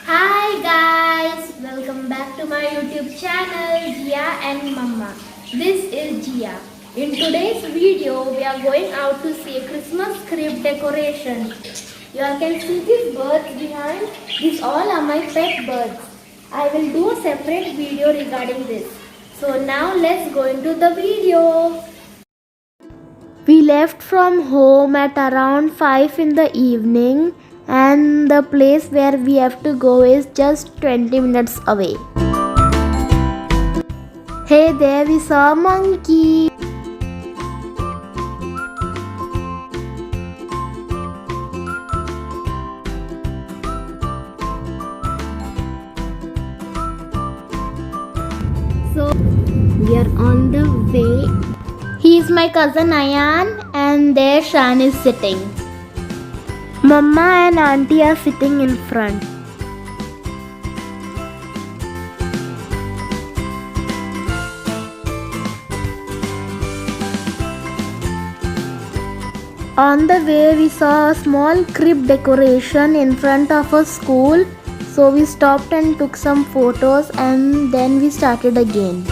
Hi guys, welcome back to my YouTube channel Jiya and Mama. This is Jiya. In today's video, we are going out to see a Christmas crib decoration. You all can see these birds behind. These all are my pet birds. I will do a separate video regarding this. So now let's go into the video. We left from home at around 5 in the evening, and the place where we have to go is just 20 minutes away. Hey, there we saw a monkey. So we are on the way. He is my cousin Ayan, and there Shan is sitting. Mama and auntie are sitting in front. On the way, we saw a small crib decoration in front of a school, so we stopped and took some photos, and then we started again.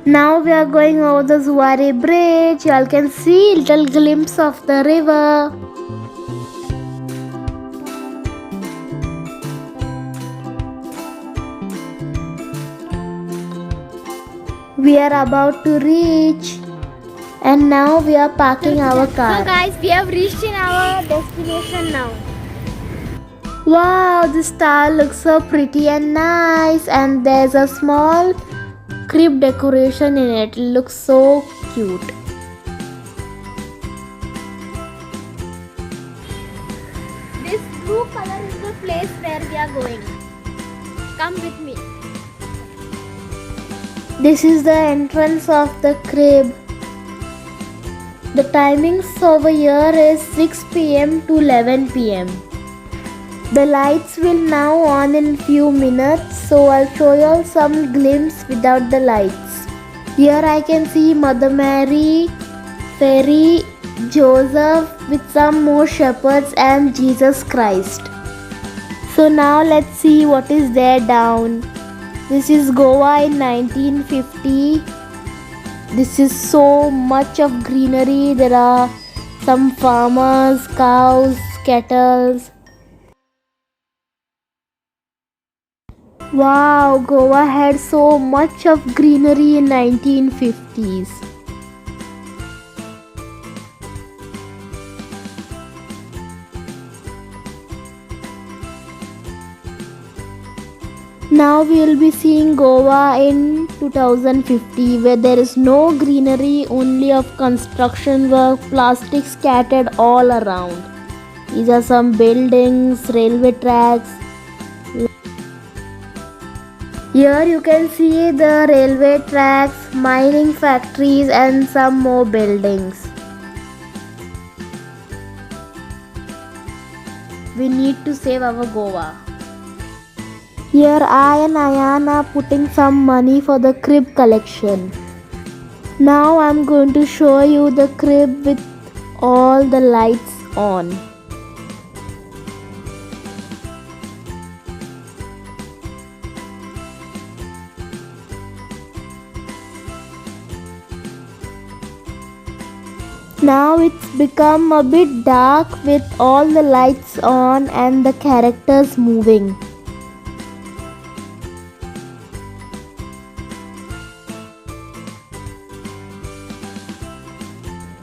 Now we are going over the Zuari bridge. You all can see little glimpse of the river. We are about to reach, and now we are parking our car. So guys, we have reached in our destination now. Wow, the star looks so pretty and nice, and there's a small crib decoration in it. It looks so cute. This blue color is the place where we are going. Come with me. This is the entrance of the crib. The timings over here is 6 p.m. to 11 p.m. The lights will now on in few minutes, so I'll show you all some glimpse without the lights. Here I can see Mother Mary, Fairy, Joseph with some more shepherds and Jesus Christ. So now let's see what is there down. This is Goa in 1950. This is so much of greenery. There are some farmers, cows, cattle. Wow, Goa had so much of greenery in 1950s. Now we will be seeing Goa in 2050, where there is no greenery, only of construction work, plastic scattered all around. These are some buildings, railway tracks. Here you can see the railway tracks, mining factories and some more buildings. We need to save our Goa. Here I and Ayan are putting some money for the crib collection. Now I am going to show you the crib with all the lights on. Now it's become a bit dark with all the lights on and the characters moving.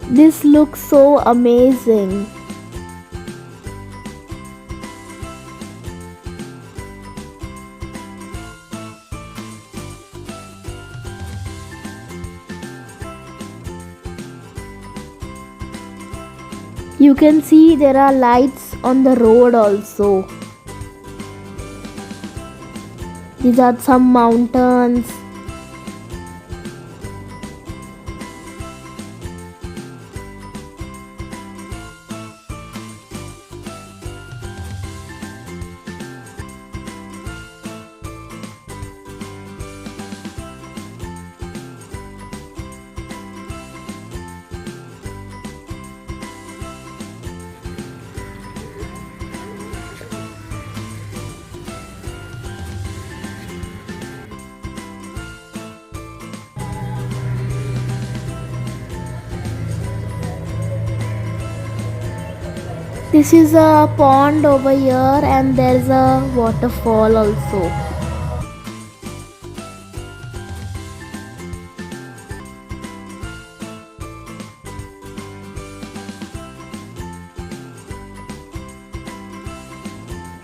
This looks so amazing. You can see there are lights on the road also. These are some mountains. This is a pond over here and there's a waterfall also.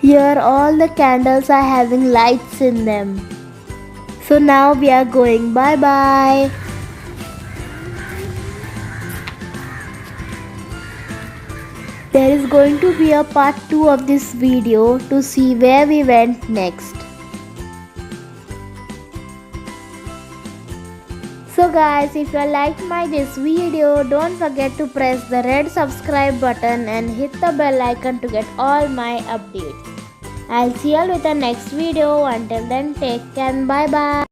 Here all the candles are having lights in them. So now we are going bye bye. There is going to be a part 2 of this video to see where we went next. So guys, if you liked this video, don't forget to press the red subscribe button and hit the bell icon to get all my updates. I'll see you all with the next video. Until then, take care and bye bye.